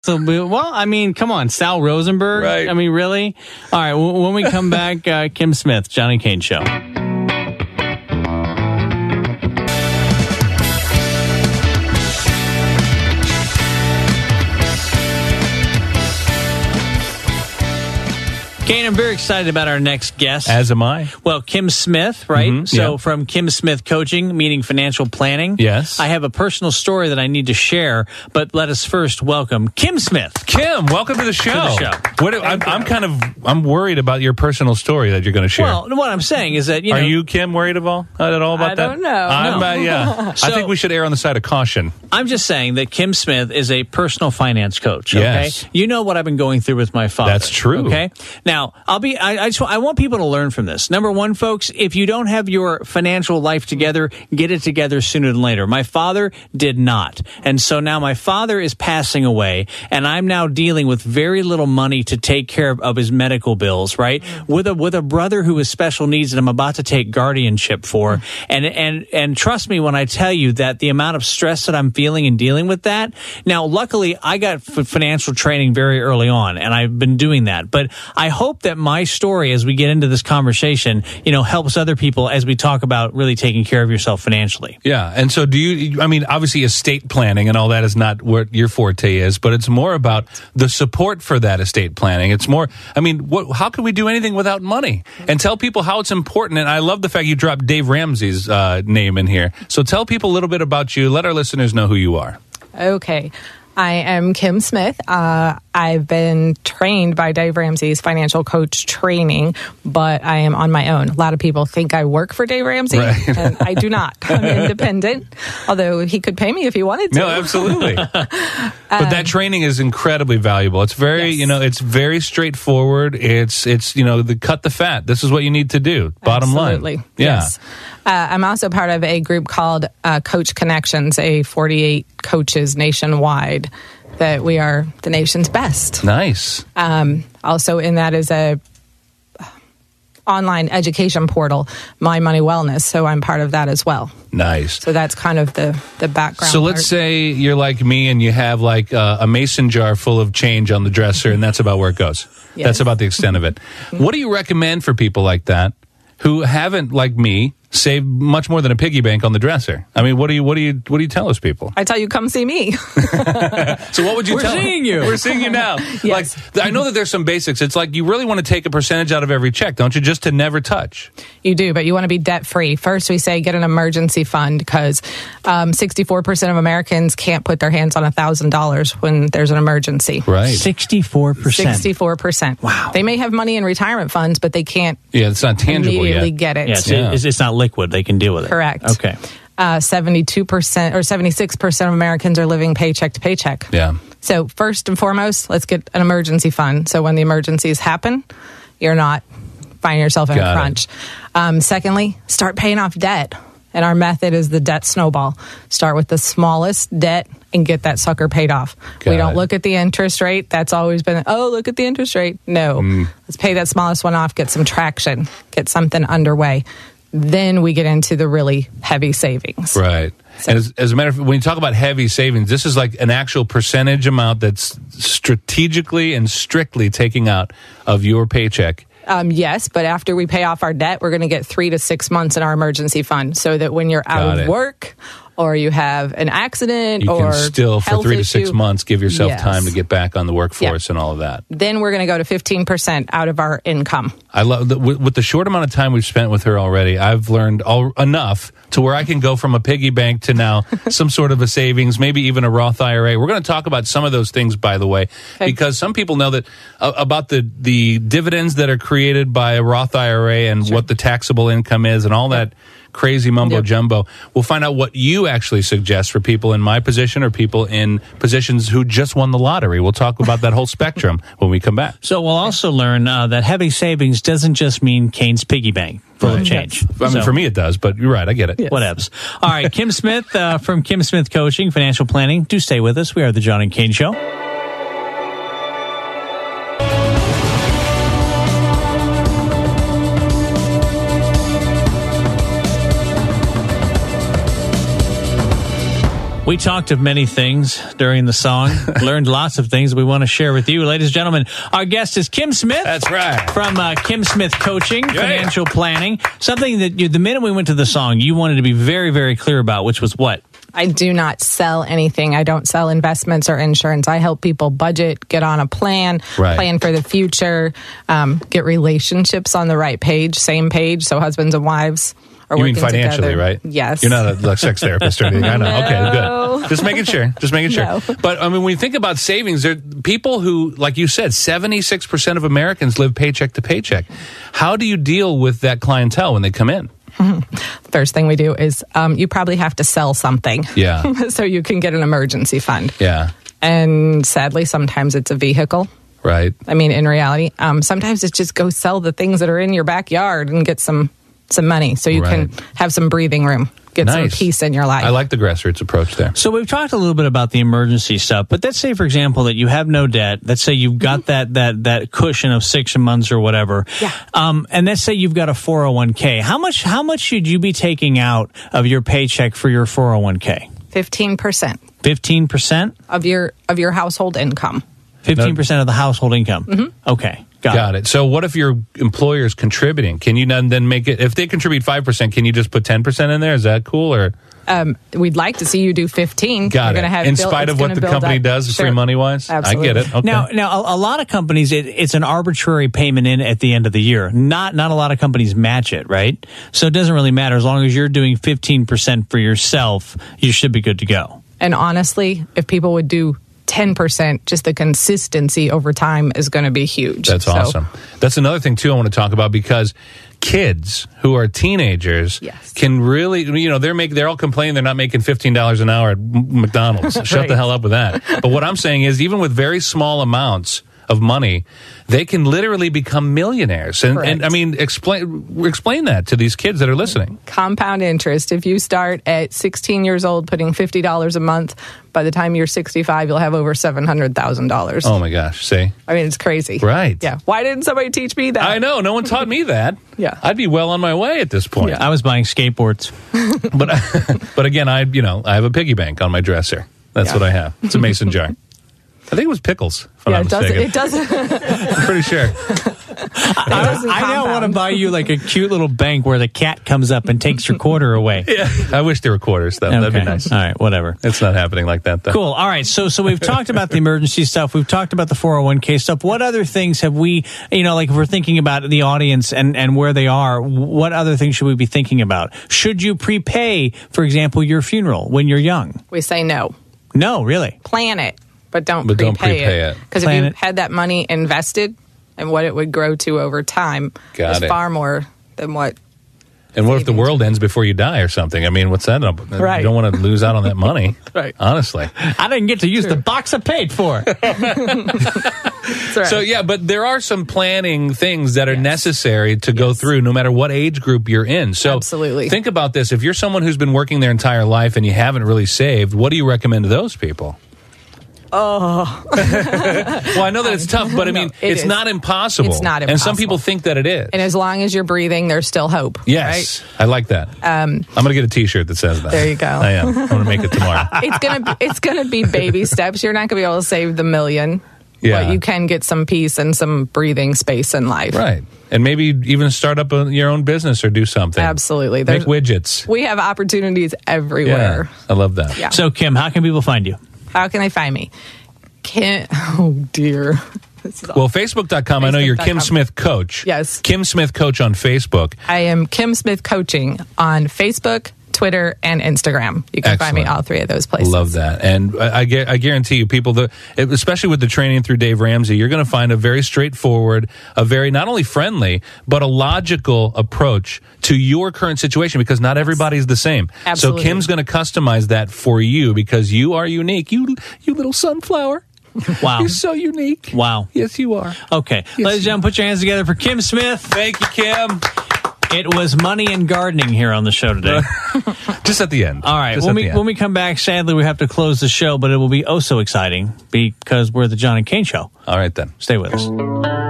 So, well, I mean, come on, Sal Rosenberg. Right. I mean, really? All right. When we come back, Kim Smith, Johnny Kane Show. Kane, I'm very excited about our next guest. As am I. Well, Kim Smith, right? Mm-hmm, So yeah. from Kim Smith Coaching, meaning financial planning. Yes. I have a personal story that I need to share, but let us first welcome Kim Smith. Kim, welcome to the show. To the show. I'm worried about your personal story that you're going to share. Well, what I'm saying is that, Are you, Kim, worried at all about that? I don't know. Yeah. So- I think we should err on the side of caution. I'm just saying that Kim Smith is a personal finance coach. Okay, Yes. you know what I've been going through with my father. That's true. Okay, now I want people to learn from this. Number one, folks, if you don't have your financial life together, get it together sooner than later. My father did not, and so now my father is passing away, and I'm now dealing with very little money to take care of his medical bills. Right, with a brother who has special needs that I'm about to take guardianship for, and trust me when I tell you that the amount of stress that I'm feeling and dealing with that. Now, luckily, I got financial training very early on, and I've been doing that. But I hope that my story, as we get into this conversation, helps other people as we talk about really taking care of yourself financially. Yeah. And so obviously estate planning and all that is not what your forte is, but it's more about the support for that estate planning. It's more, how can we do anything without money? And tell people how it's important. And I love the fact you dropped Dave Ramsey's name in here. So tell people a little bit about you. Let our listeners know who you are. Okay. I am Kim Smith. I've been trained by Dave Ramsey's financial coach training, but I am on my own. A lot of people think I work for Dave Ramsey, right. And I do not. I'm independent, although he could pay me if he wanted to. No, absolutely. But that training is incredibly valuable. It's very, Yes. it's very straightforward. It's the cut the fat. This is what you need to do. Bottom Absolutely. line. Yeah. Yes. I'm also part of a group called Coach Connections, 48 coaches nationwide, that we are the nation's best. Nice. Also in that is a online education portal, My Money Wellness, so I'm part of that as well. Nice. So that's kind of the background. So let's say you're like me and you have like a mason jar full of change on the dresser, and that's about where it goes. Yes. That's about the extent of it. What do you recommend for people like that who haven't, like me, saved much more than a piggy bank on the dresser? I mean, what do you tell those people? I tell you, come see me. So what would you tell them? We're seeing you. We're seeing you now. Yes. Like, I know that there's some basics. It's like you really want to take a percentage out of every check, don't you? Just to never touch. You do, but you want to be debt-free. First, we say get an emergency fund because 64% of Americans can't put their hands on $1,000 when there's an emergency. Right. 64%. 64%. Wow. They may have money in retirement funds, but they can't Yeah, it's not tangible immediately yet. get it. Yeah, it's not liquid. They can deal with it. Correct. Okay. 72% or 76% of Americans are living paycheck to paycheck. Yeah. So first and foremost, let's get an emergency fund. So when the emergencies happen, you're not finding yourself in a crunch. Secondly, start paying off debt. And our method is the Debt Snowball. Start with the smallest debt and get that sucker paid off. We don't look at the interest rate. That's always been, look at the interest rate. No. Let's pay that smallest one off, get some traction, get something underway. Then we get into the really heavy savings. Right. And as a matter of fact, when you talk about heavy savings, this is like an actual percentage amount that's strategically and strictly taking out of your paycheck. Yes, but after we pay off our debt, we're going to get 3 to 6 months in our emergency fund so that when you're out of work or you have an accident you or can still, for health 3 to 6 issue, months, give yourself Yes. time to get back on the workforce and all of that. Then we're going to go to 15% out of our income. I love with the short amount of time we've spent with her already. I've learned enough to where I can go from a piggy bank to now some sort of a savings, maybe even a Roth IRA. We're going to talk about some of those things, by the way, because some people know that about the dividends that are created by a Roth IRA and what the taxable income is and all that crazy mumbo jumbo. We'll find out what you actually suggest for people in my position or people in positions who just won the lottery. We'll talk about that whole spectrum when we come back. So we'll also learn that heavy savings doesn't just mean Kane's piggy bank full of change. I mean, for me it does, but you're right. I get it. Whatevs. All right, Kim Smith from Kim Smith Coaching, Financial Planning. Do stay with us. We are the John and Kane Show. We talked of many things during the song, learned lots of things we want to share with you. Ladies and gentlemen, our guest is Kim Smith. That's right. From Kim Smith Coaching, Financial Planning. Something that the minute we went to the song, you wanted to be very, very clear about, which was what? I do not sell anything. I don't sell investments or insurance. I help people budget, get on a plan, plan for the future, get relationships on the right page, same page, so husbands and wives are you working mean financially, together. Right? Yes. You're not a sex therapist or anything. I know. No. Okay, good. Just making sure. No. But, I mean, when you think about savings, there are people who, like you said, 76% of Americans live paycheck to paycheck. How do you deal with that clientele when they come in? First thing we do is you probably have to sell something. Yeah. So you can get an emergency fund. Yeah. And sadly, sometimes it's a vehicle. Right. I mean, in reality, sometimes it's just go sell the things that are in your backyard and get some money so you can have some breathing room, get some peace in your life. I like the grassroots approach there. So we've talked a little bit about the emergency stuff, but let's say, for example, that you have no debt. Let's say you've got that cushion of 6 months or whatever. Yeah. And let's say you've got a 401k. How much should you be taking out of your paycheck for your 401k? 15%. 15% of your household income. 15% of the household income. Mm-hmm. Okay. Got it. So what if your employer is contributing? Can you then make it, if they contribute 5%, can you just put 10% in there? Is that cool? Or we'd like to see you do 15. Got it. In spite of what the company does, free money wise? Absolutely. I get it. Okay. Now, a lot of companies, it's an arbitrary payment in at the end of the year. Not a lot of companies match it, right? So it doesn't really matter. As long as you're doing 15% for yourself, you should be good to go. And honestly, if people would do 10%, just the consistency over time is going to be huge. That's awesome. That's another thing, too, I want to talk about, because kids who are teenagers can really, they're all complaining they're not making $15 an hour at McDonald's. Shut the hell up with that. But what I'm saying is, even with very small amounts of money, they can literally become millionaires. And I mean, explain that to these kids that are listening. Compound interest. If you start at 16 years old putting $50 a month, by the time you're 65, you'll have over $700,000. Oh my gosh, see? I mean, it's crazy. Right. Yeah. Why didn't somebody teach me that? I know, no one taught me that. Yeah. I'd be well on my way at this point. Yeah. I was buying skateboards. But again, I have a piggy bank on my dresser. That's what I have. It's a mason jar. I think it was pickles. It doesn't. I'm pretty sure. I now want to buy you like a cute little bank where the cat comes up and takes your quarter away. Yeah, I wish there were quarters, though. Okay. That'd be nice. All right, whatever. It's not happening like that, though. Cool. All right, so we've talked about the emergency stuff. We've talked about the 401k stuff. What other things have we, like if we're thinking about the audience and where they are, what other things should we be thinking about? Should you prepay, for example, your funeral when you're young? We say no. No, really? Plan it. But don't prepay it. Because if you had that money invested and what it would grow to over time is far more than what. And what if the world ends before you die or something? I mean, what's that? Right. You don't want to lose out on that money. Right. Honestly. I didn't get to use the box I paid for. Right. So, but there are some planning things that are necessary to go through no matter what age group you're in. So absolutely. Think about this. If you're someone who's been working their entire life and you haven't really saved, what do you recommend to those people? Oh. Well, I know that it's tough, but I mean, it's not impossible. It's not impossible. And some people think that it is. And as long as you're breathing, there's still hope. Yes. Right? I like that. I'm going to get a T-shirt that says that. There you go. I am. I'm going to make it tomorrow. It's going to be baby steps. You're not going to be able to save the million. Yeah. But you can get some peace and some breathing space in life. Right. And maybe even start up your own business or do something. Absolutely. Make widgets. We have opportunities everywhere. Yeah, I love that. Yeah. So, Kim, how can people find you? How can they find me? Oh, dear. Well, Facebook.com, I know you're Kim Smith Coach. Yes. Kim Smith Coach on Facebook. I am Kim Smith Coaching on Facebook, Twitter, and Instagram. You can find me all three of those places. Love that. And I guarantee you, people, especially with the training through Dave Ramsey, you're going to find a very straightforward, a very not only friendly, but a logical approach to your current situation, because not everybody's the same. Absolutely. So Kim's going to customize that for you because you are unique. You little sunflower. Wow. You're so unique. Wow. Yes, you are. Okay. Yes, ladies and gentlemen, put your hands together for Kim Smith. Thank you, Kim. It was money and gardening here on the show today. Just at the end. All right. When we come back, sadly, we have to close the show, but it will be oh so exciting because we're the John and Kane Show. All right, then. Stay with us.